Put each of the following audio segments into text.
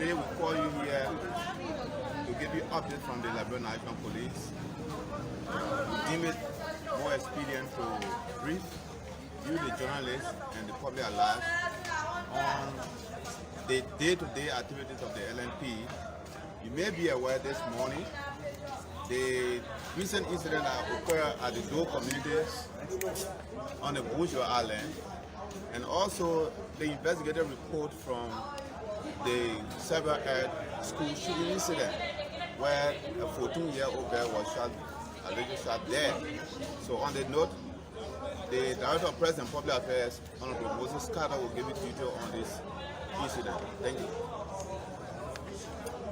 Today we call you here to give you updates from the Liberia National Police. We deem it more expedient to brief you, the journalists, and the public alike on the day-to-day activities of the LNP. You may be aware this morning the recent incident that occurred at the Doe communities on the Bourgeois Island, and also the investigative report from the Cyber Ed school shooting incident where a 14-year-old girl was allegedly shot dead. So on the note, the Director of Press and Public Affairs, Honorable Moses Carter, will give you detail on this incident. Thank you.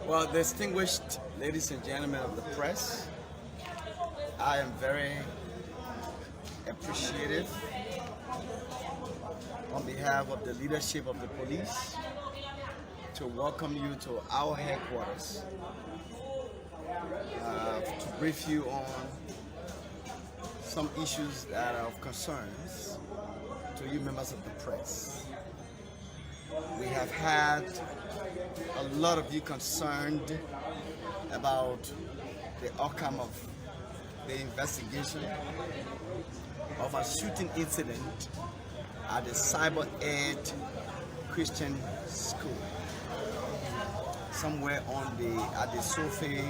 Well, distinguished ladies and gentlemen of the press, I am very appreciative on behalf of the leadership of the police to welcome you to our headquarters to brief you on some issues that are of concerns to you members of the press. We have had a lot of you concerned about the outcome of the investigation of a shooting incident at the Cyber Ed Christian School, somewhere at the Sophie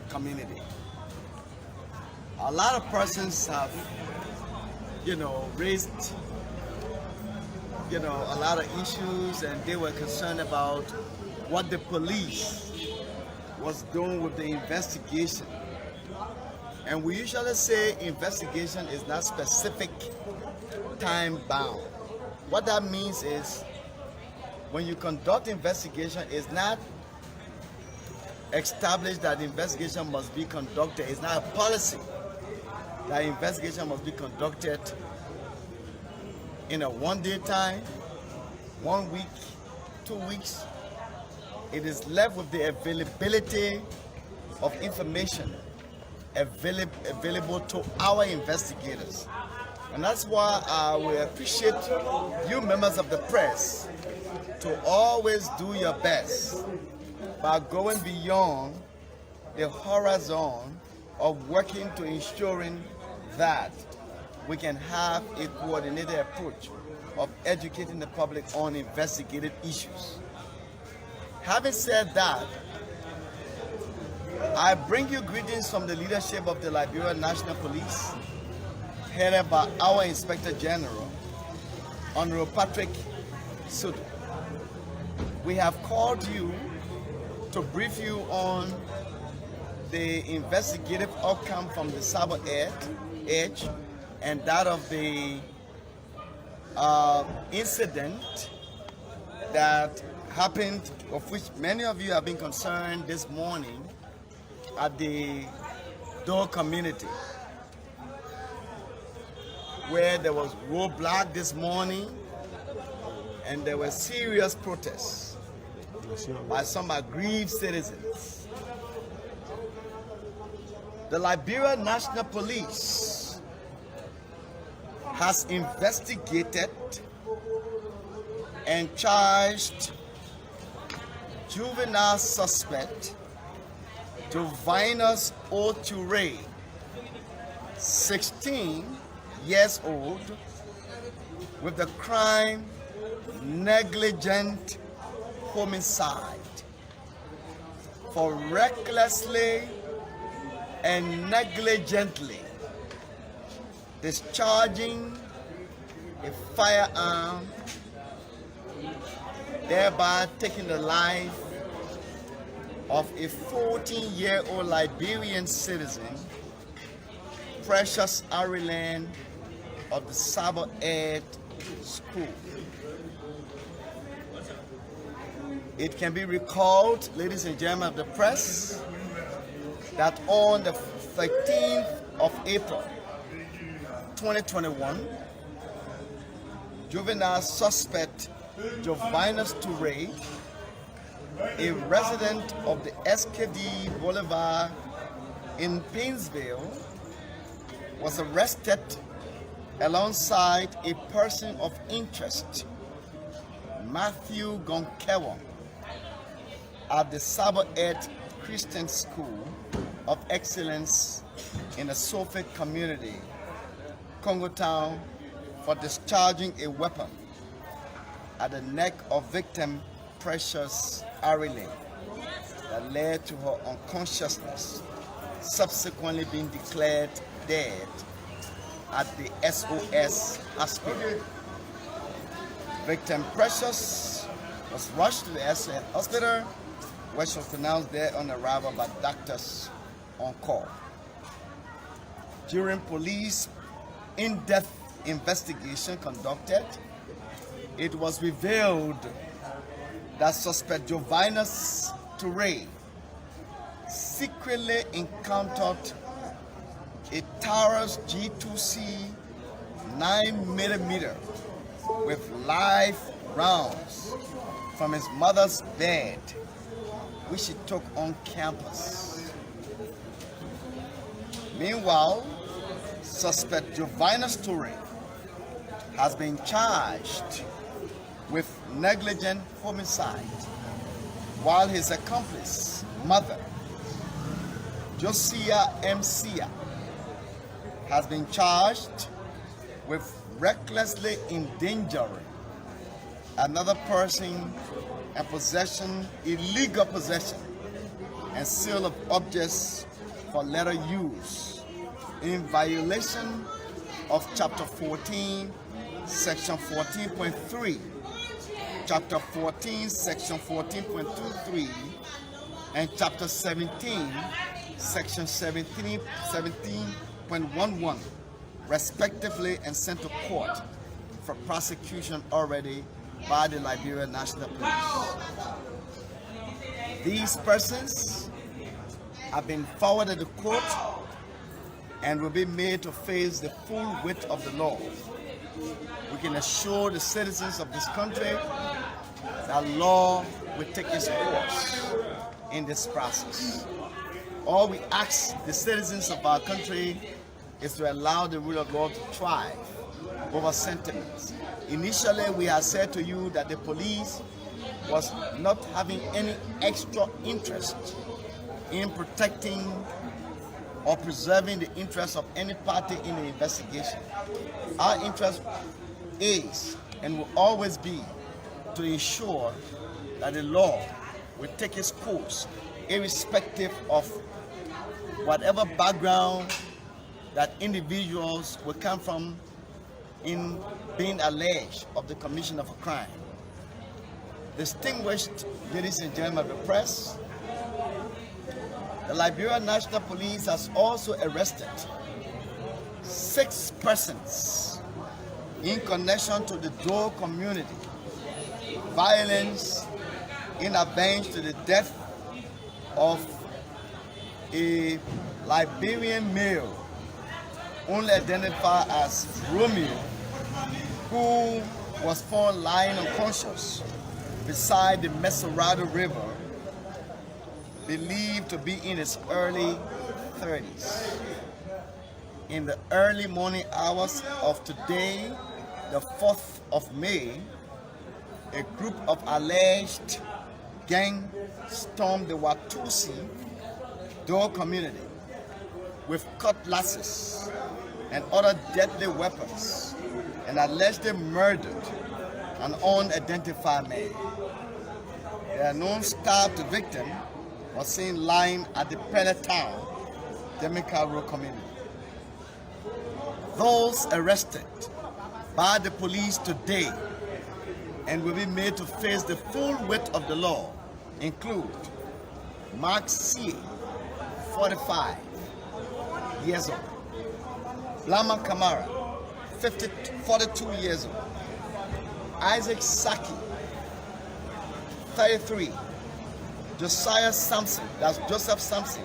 community. A lot of persons have, raised, a lot of issues, and they were concerned about what the police was doing with the investigation. And we usually say investigation is not specific, time bound. What that means is when you conduct investigation, it's not established that the investigation must be conducted. It's not a policy that investigation must be conducted in a one-day time, 1 week, 2 weeks. It is left with the availability of information available to our investigators. And that's why we appreciate you members of the press to always do your best by going beyond the horizon of working to ensuring that we can have a coordinated approach of educating the public on investigative issues. Having said that, I bring you greetings from the leadership of the Liberia National Police, headed by our Inspector General, Honorable Patrick Sudo. We have called you to brief you on the investigative outcome from the Cyber Edge and that of the incident that happened, of which many of you have been concerned this morning at the Doe community, where there was roadblock this morning and there were serious protests by some aggrieved citizens. The Liberia National Police has investigated and charged juvenile suspect Jovinus Oture, 16 years old, with the crime negligent homicide for recklessly and negligently discharging a firearm, thereby taking the life of a 14-year-old Liberian citizen, Precious Ariland of the Cyber Ed School. It can be recalled, ladies and gentlemen of the press, that on the 13th of April 2021, juvenile suspect Jovinus Toure, a resident of the SKD Boulevard in Painesville, was arrested alongside a person of interest, Matthew Gonkewon, at the Sabo Ed Christian School of Excellence in the Suffolk community, Congo Town, for discharging a weapon at the neck of victim Precious Arilyn that led to her unconsciousness, subsequently being declared dead at the SOS hospital. Victim Precious was rushed to the SOS hospital, where she was pronounced dead on arrival by doctors on call. During police in-depth investigation conducted, it was revealed that suspect Jovinus Toure secretly encountered a Taurus G2C 9mm with live rounds from his mother's bed, which he took on campus. Meanwhile, suspect Jovinus Toure has been charged with negligent homicide, while his accomplice, mother, Josiah M. Sia, has been charged with recklessly endangering another person and possession, illegal possession, and sale of objects for later use in violation of Chapter 14, Section 14.3, Chapter 14, Section 14.23, and Chapter 17, Section 17.11, respectively, and sent to court for prosecution already by the Liberia National Police. These persons have been forwarded to court and will be made to face the full weight of the law. We can assure the citizens of this country that law will take its course in this process. All we ask the citizens of our country is to allow the rule of law to thrive over sentiments. Initially, we have said to you that the police was not having any extra interest in protecting or preserving the interests of any party in the investigation. Our interest is and will always be to ensure that the law will take its course, irrespective of whatever background that individuals will come from in being alleged of the commission of a crime. Distinguished ladies and gentlemen of the press, the Liberia National Police has also arrested 6 persons in connection to the Dole community violence in avenge to the death of a Liberian male only identified as Romeo, who was found lying unconscious beside the Mesorado River, believed to be in his early 30s. In the early morning hours of today, the 4th of May, a group of alleged gang stormed the Watusi Dole community with cutlasses and other deadly weapons and allegedly murdered an unidentified man. The unknown stabbed victim was seen lying at the Pele Town, Demika Road community. Those arrested by the police today and will be made to face the full weight of the law include Mark C., 45 years old, Blama Kamara, 42 years old, Isaac Saki, 33, Josiah Sampson, that's Joseph Sampson,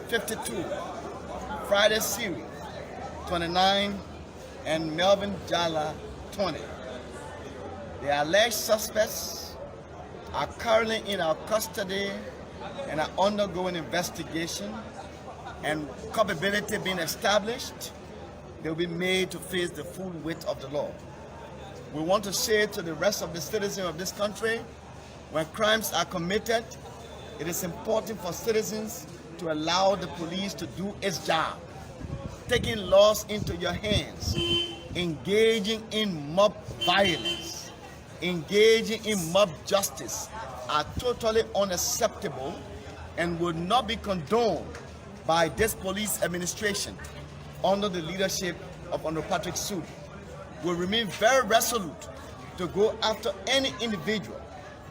52, Friday Siri, 29, and Melvin Jala, 20. The alleged suspects are currently in our custody and are undergoing investigation, and culpability being established, they will be made to face the full weight of the law. We want to say to the rest of the citizens of this country, when crimes are committed, it is important for citizens to allow the police to do its job. Taking laws into your hands, engaging in mob violence, engaging in mob justice are totally unacceptable and will not be condoned by this police administration under the leadership of Honorable Patrick Sudi. We remain very resolute to go after any individual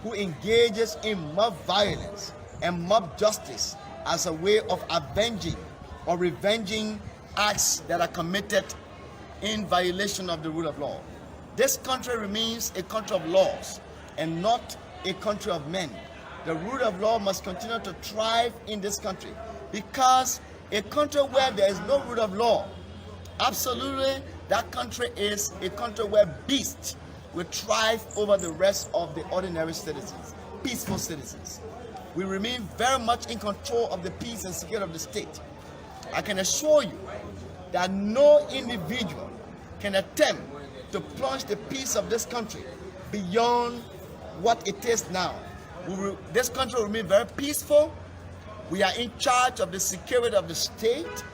who engages in mob violence and mob justice as a way of avenging or revenging acts that are committed in violation of the rule of law. This country remains a country of laws and not a country of men. The rule of law must continue to thrive in this country, because a country where there is no rule of law, absolutely that country is a country where beasts will thrive over the rest of the ordinary citizens, peaceful citizens. We remain very much in control of the peace and security of the state. I can assure you that no individual can attempt to plunge the peace of this country beyond what it is now. This country will remain very peaceful. We are in charge of the security of the state,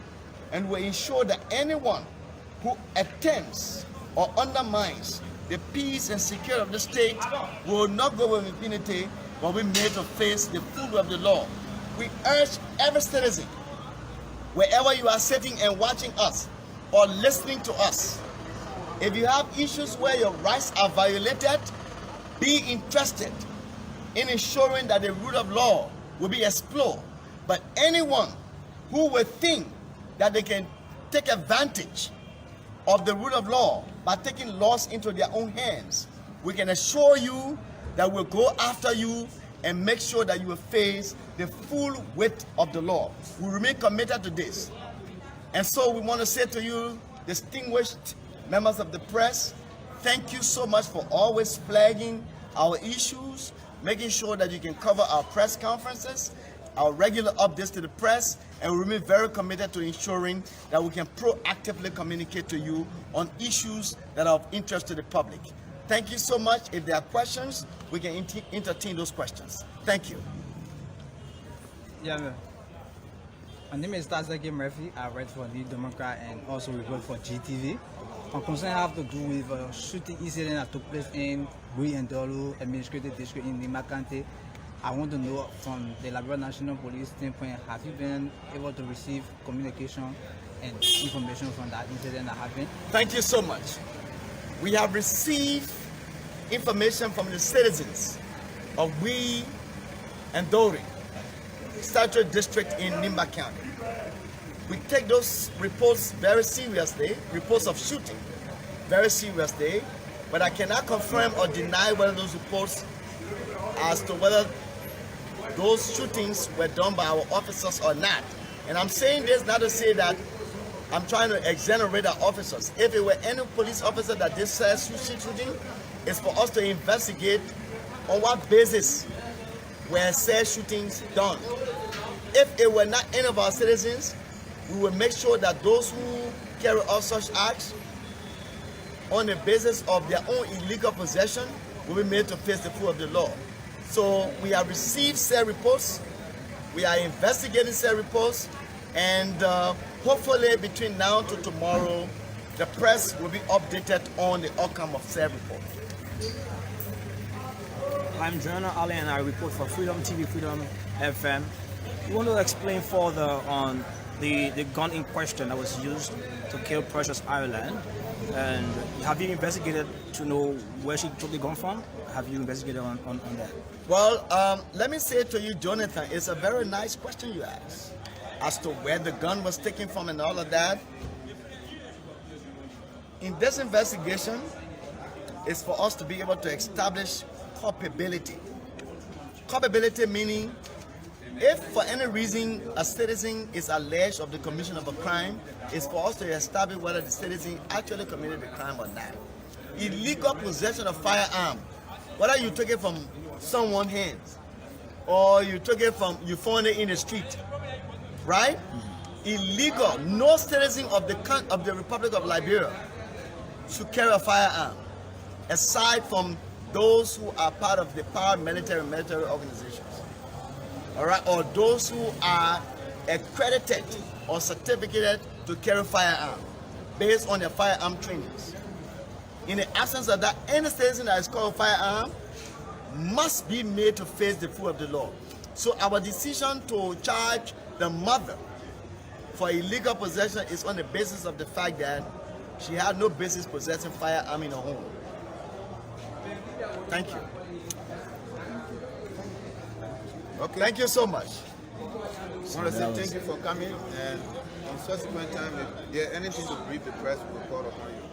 and we ensure that anyone who attempts or undermines the peace and security of the state will not go with impunity, but we made to face the full of the law. We urge every citizen, wherever you are sitting and watching us or listening to us, if you have issues where your rights are violated, be interested in ensuring that the rule of law will be explored. But anyone who will think that they can take advantage of the rule of law by taking laws into their own hands, we can assure you that we'll go after you and make sure that you will face the full weight of the law. We remain committed to this. And so we want to say to you, distinguished members of the press, thank you so much for always flagging our issues, making sure that you can cover our press conferences, our regular updates to the press, and we remain very committed to ensuring that we can proactively communicate to you on issues that are of interest to the public. Thank you so much. If there are questions, we can entertain those questions. Thank you. Yeah, man. My name is Tazaki Murphy. I write for New Democrat and also report for GTV. My concern have to do with a shooting incident that took place in Bui and Dolu Administrative District in Nima County. I want to know from the Liberia National Police standpoint, have you been able to receive communication and information from that incident that happened? Thank you so much. We have received information from the citizens of Bui and Dolu Statutory District in Nimba County. We take those reports very seriously, reports of shooting, very seriously, but I cannot confirm or deny whether those reports as to whether those shootings were done by our officers or not. And I'm saying this not to say that I'm trying to exonerate our officers. If it were any police officer that did shooting, it's for us to investigate on what basis were said shootings done. If it were not any of our citizens, we will make sure that those who carry out such acts on the basis of their own illegal possession will be made to face the full of the law. So we have received said reports, we are investigating said reports, and hopefully between now to tomorrow, the press will be updated on the outcome of said report. I'm Joanna Ali and I report for Freedom TV, Freedom FM. We want to explain further on the gun in question that was used to kill Precious Ireland. And have you investigated to know where she took the gun from? Have you investigated on that? Well, let me say to you, Jonathan, it's a very nice question you asked as to where the gun was taken from and all of that. In this investigation, it's for us to be able to establish culpability. Culpability meaning if for any reason a citizen is alleged of the commission of a crime, it's for us to establish whether the citizen actually committed the crime or not. Illegal possession of firearm, whether you took it from someone's hands or you took it from, you found it in the street, right? Illegal. No citizen of the Republic of Liberia should carry a firearm, aside from those who are part of the paramilitary military organizations. all right, or those who are accredited or certificated to carry firearm based on their firearm trainings. In the absence of that, any citizen that is called firearm must be made to face the full of the law. So our decision to charge the mother for illegal possession is on the basis of the fact that she had no business possessing firearm in her home. Thank you. Okay. Thank you so much. I want to say thank you for coming, and in subsequent time, if there anything to brief the press, we'll call upon you.